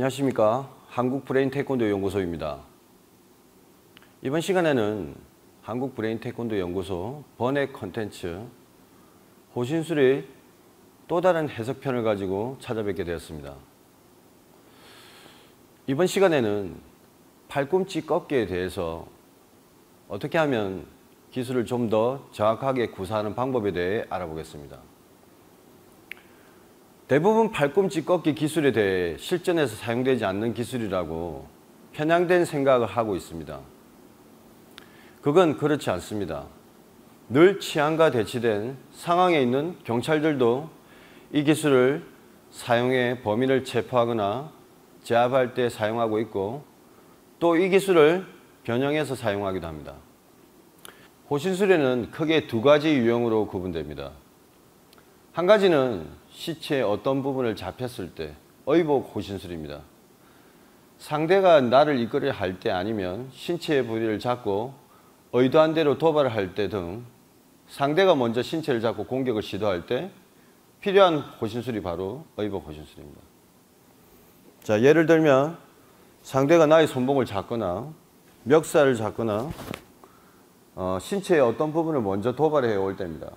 안녕하십니까. 한국브레인 태권도 연구소입니다. 이번 시간에는 한국브레인 태권도 연구소 번외 컨텐츠 호신술의 또 다른 해석편을 가지고 찾아뵙게 되었습니다. 이번 시간에는 팔꿈치 꺾기에 대해서 어떻게 하면 기술을 좀 더 정확하게 구사하는 방법에 대해 알아보겠습니다. 대부분 팔꿈치 꺾기 기술에 대해 실전에서 사용되지 않는 기술이라고 편향된 생각을 하고 있습니다. 그건 그렇지 않습니다. 늘 치안과 대치된 상황에 있는 경찰들도 이 기술을 사용해 범인을 체포하거나 제압할 때 사용하고 있고, 또 이 기술을 변형해서 사용하기도 합니다. 호신술에는 크게 두 가지 유형으로 구분됩니다. 한 가지는 시체의 어떤 부분을 잡혔을 때 의복 호신술입니다. 상대가 나를 이끌으려 할 때 아니면 신체의 부위를 잡고 의도한 대로 도발을 할 때 등 상대가 먼저 신체를 잡고 공격을 시도할 때 필요한 호신술이 바로 의복 호신술입니다. 자, 예를 들면 상대가 나의 손목을 잡거나 멱살을 잡거나 신체의 어떤 부분을 먼저 도발해 올 때입니다.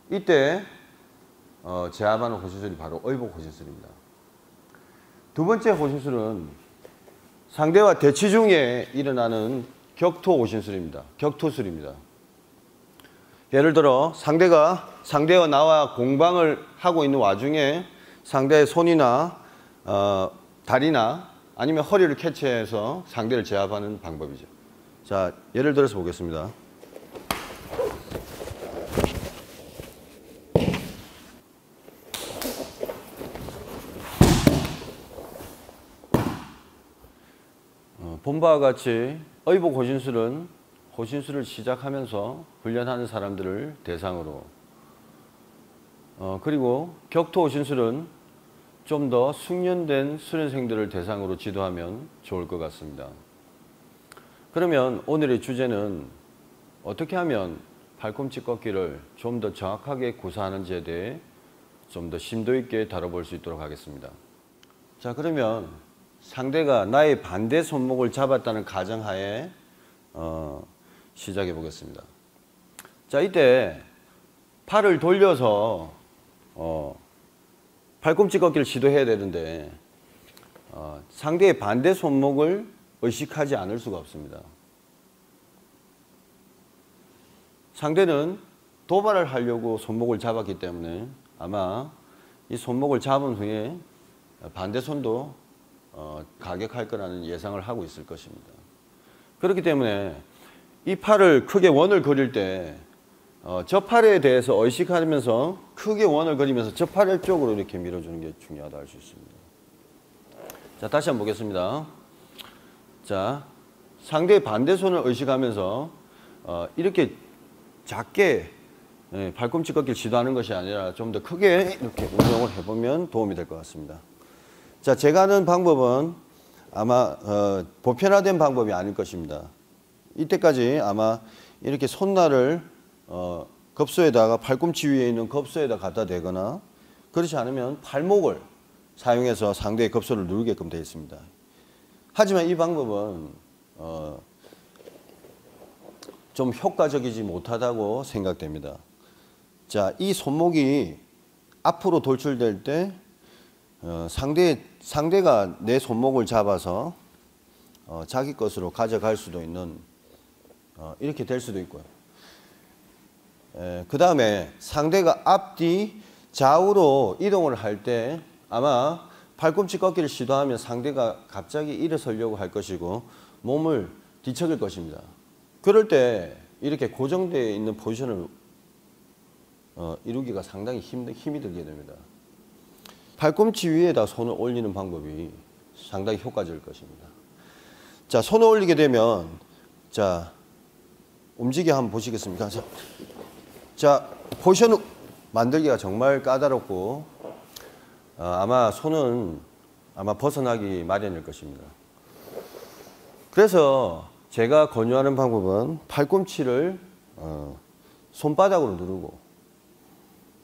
이때 제압하는 호신술이 바로 의복 호신술입니다. 두 번째 호신술은 상대와 대치 중에 일어나는 격투 호신술입니다. 격투술입니다. 예를 들어 상대와 나와 공방을 하고 있는 와중에 상대의 손이나 다리나 아니면 허리를 캐치해서 상대를 제압하는 방법이죠. 자, 예를 들어서 보겠습니다. 본 바와 같이 의복 호신술은 호신술을 시작하면서 훈련하는 사람들을 대상으로, 그리고 격투 호신술은 좀 더 숙련된 수련생들을 대상으로 지도하면 좋을 것 같습니다. 그러면 오늘의 주제는 어떻게 하면 팔꿈치 꺾기를 좀 더 정확하게 구사하는지에 대해 좀 더 심도 있게 다뤄볼 수 있도록 하겠습니다. 자, 그러면 상대가 나의 반대 손목을 잡았다는 가정하에 시작해 보겠습니다. 자, 이때 팔을 돌려서 팔꿈치 꺾기를 시도해야 되는데 상대의 반대 손목을 의식하지 않을 수가 없습니다. 상대는 도발을 하려고 손목을 잡았기 때문에 아마 이 손목을 잡은 후에 반대 손도 가격할 거라는 예상을 하고 있을 것입니다. 그렇기 때문에 이 팔을 크게 원을 그릴 때 저 팔에 대해서 의식하면서 크게 원을 그리면서 저 팔 쪽으로 이렇게 밀어주는 게 중요하다 할 수 있습니다. 자, 다시 한번 보겠습니다. 자, 상대의 반대 손을 의식하면서 이렇게 작게 팔꿈치 꺾기를 시도하는 것이 아니라 좀 더 크게 이렇게 운동을 해보면 도움이 될 것 같습니다. 자, 제가 하는 방법은 아마 보편화된 방법이 아닐 것입니다. 이때까지 아마 이렇게 손날을 겁소에다가 팔꿈치 위에 있는 겁소에다 갖다 대거나, 그렇지 않으면 팔목을 사용해서 상대의 겁소를 누르게끔 되어 있습니다. 하지만 이 방법은 좀 효과적이지 못하다고 생각됩니다. 자, 이 손목이 앞으로 돌출될 때 상대가 내 손목을 잡아서 자기 것으로 가져갈 수도 있는, 이렇게 될 수도 있고요. 그 다음에 상대가 앞뒤 좌우로 이동을 할 때 아마 팔꿈치 꺾기를 시도하면 상대가 갑자기 일어서려고 할 것이고 몸을 뒤척일 것입니다. 그럴 때 이렇게 고정되어 있는 포지션을 이루기가 상당히 힘이 들게 됩니다. 팔꿈치 위에다 손을 올리는 방법이 상당히 효과적일 것입니다. 자, 손을 올리게 되면, 자, 움직여 한번 보시겠습니까? 자, 포지션 만들기가 정말 까다롭고 아마 손은 벗어나기 마련일 것입니다. 그래서 제가 권유하는 방법은 팔꿈치를 손바닥으로 누르고,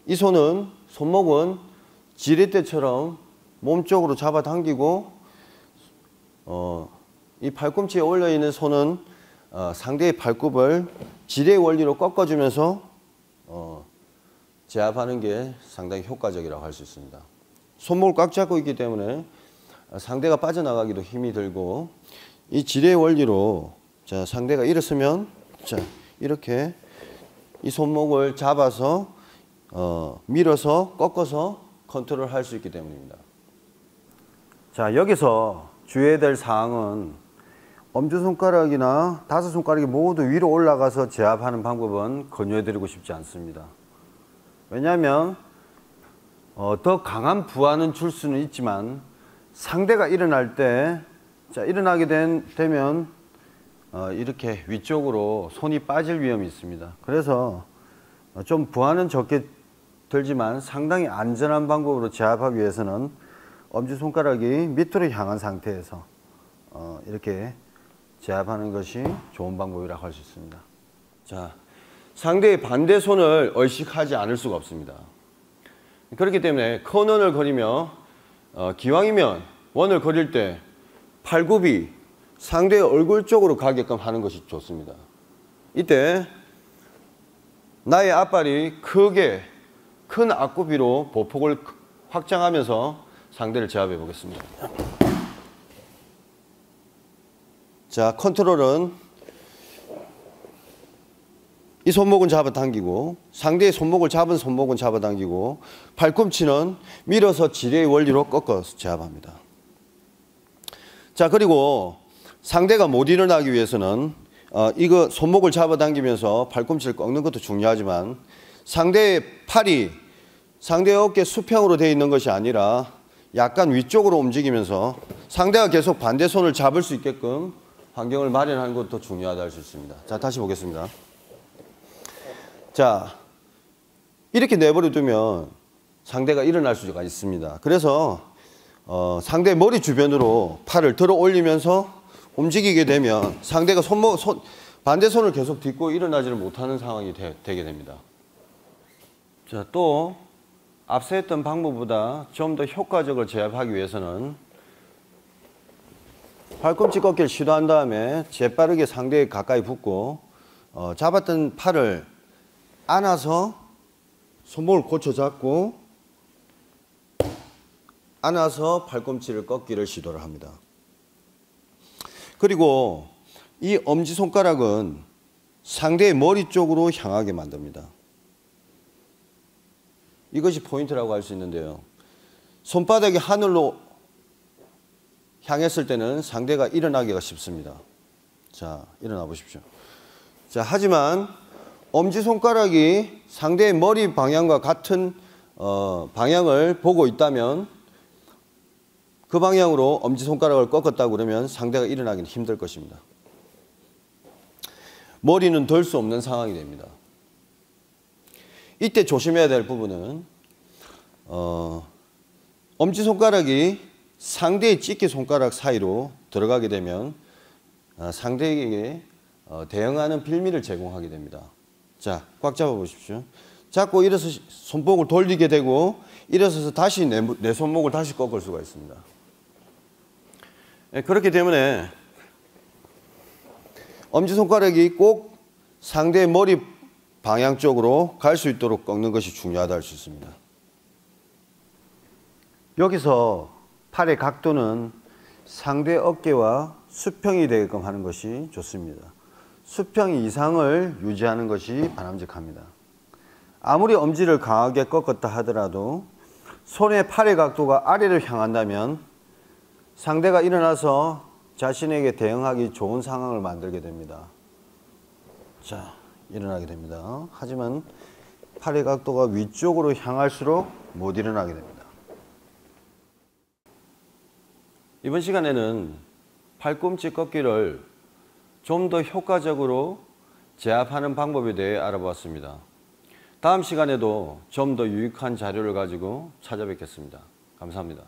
이 손목은 지렛대처럼 몸쪽으로 잡아당기고 이 팔꿈치에 올려있는 손은 상대의 발굽을 지뢰의 원리로 꺾어주면서 제압하는 게 상당히 효과적이라고 할 수 있습니다. 손목을 꽉 잡고 있기 때문에 상대가 빠져나가기도 힘이 들고 이 지뢰의 원리로 자, 상대가 일어서면 자, 이렇게 이 손목을 잡아서 밀어서 꺾어서 컨트롤할 수 있기 때문입니다. 자, 여기서 주의해야 될 사항은 엄지손가락이나 다섯 손가락이 모두 위로 올라가서 제압하는 방법은 권유해드리고 싶지 않습니다. 왜냐하면 더 강한 부하는 줄 수는 있지만 상대가 일어날 때 자, 일어나게 되면 이렇게 위쪽으로 손이 빠질 위험이 있습니다. 그래서 좀 부하는 적게 들지만 상당히 안전한 방법으로 제압하기 위해서는 엄지손가락이 밑으로 향한 상태에서 이렇게 제압하는 것이 좋은 방법이라고 할 수 있습니다. 자, 상대의 반대 손을 의식하지 않을 수가 없습니다. 그렇기 때문에 컨원을 그리며 기왕이면 원을 그릴 때 팔굽이 상대의 얼굴 쪽으로 가게끔 하는 것이 좋습니다. 이때 나의 앞발이 크게 큰 앞굽이로 보폭을 확장하면서 상대를 제압해 보겠습니다. 자, 컨트롤은 이 손목은 잡아당기고 상대의 손목을 잡은 손목은 잡아당기고 팔꿈치는 밀어서 지뢰의 원리로 꺾어서 제압합니다. 자, 그리고 상대가 못 일어나기 위해서는 이거 손목을 잡아당기면서 팔꿈치를 꺾는 것도 중요하지만 상대의 팔이 상대의 어깨 수평으로 되어 있는 것이 아니라 약간 위쪽으로 움직이면서 상대가 계속 반대 손을 잡을 수 있게끔 환경을 마련하는 것도 중요하다 할 수 있습니다. 자, 다시 보겠습니다. 자, 이렇게 내버려 두면 상대가 일어날 수가 있습니다. 그래서 상대 머리 주변으로 팔을 들어 올리면서 움직이게 되면 상대가 반대 손을 계속 딛고 일어나지를 못하는 상황이 되게 됩니다. 자, 또 앞서 했던 방법보다 좀 더 효과적으로 제압하기 위해서는 팔꿈치 꺾기를 시도한 다음에 재빠르게 상대에 가까이 붙고 잡았던 팔을 안아서 손목을 고쳐 잡고 안아서 팔꿈치를 꺾기를 시도를 합니다. 그리고 이 엄지손가락은 상대의 머리 쪽으로 향하게 만듭니다. 이것이 포인트라고 할 수 있는데요. 손바닥이 하늘로 향했을 때는 상대가 일어나기가 쉽습니다. 자, 일어나 보십시오. 자, 하지만 엄지손가락이 상대의 머리 방향과 같은 방향을 보고 있다면 그 방향으로 엄지손가락을 꺾었다고 그러면 상대가 일어나기는 힘들 것입니다. 머리는 들 수 없는 상황이 됩니다. 이때 조심해야 될 부분은 엄지손가락이 상대의 집게 손가락 사이로 들어가게 되면 상대에게 대응하는 빌미를 제공하게 됩니다. 자, 꽉 잡아 보십시오. 잡고 일어서 손목을 돌리게 되고 일어서서 다시 내 손목을 다시 꺾을 수가 있습니다. 그렇기 때문에 엄지손가락이 꼭 상대의 머리 방향 쪽으로 갈 수 있도록 꺾는 것이 중요하다 할 수 있습니다. 여기서 팔의 각도는 상대 어깨와 수평이 되게끔 하는 것이 좋습니다. 수평 이상을 유지하는 것이 바람직합니다. 아무리 엄지를 강하게 꺾었다 하더라도 손의 팔의 각도가 아래로 향한다면 상대가 일어나서 자신에게 대응하기 좋은 상황을 만들게 됩니다. 자, 일어나게 됩니다. 하지만 팔의 각도가 위쪽으로 향할수록 못 일어나게 됩니다. 이번 시간에는 팔꿈치 꺾기를 좀 더 효과적으로 제압하는 방법에 대해 알아보았습니다. 다음 시간에도 좀 더 유익한 자료를 가지고 찾아뵙겠습니다. 감사합니다.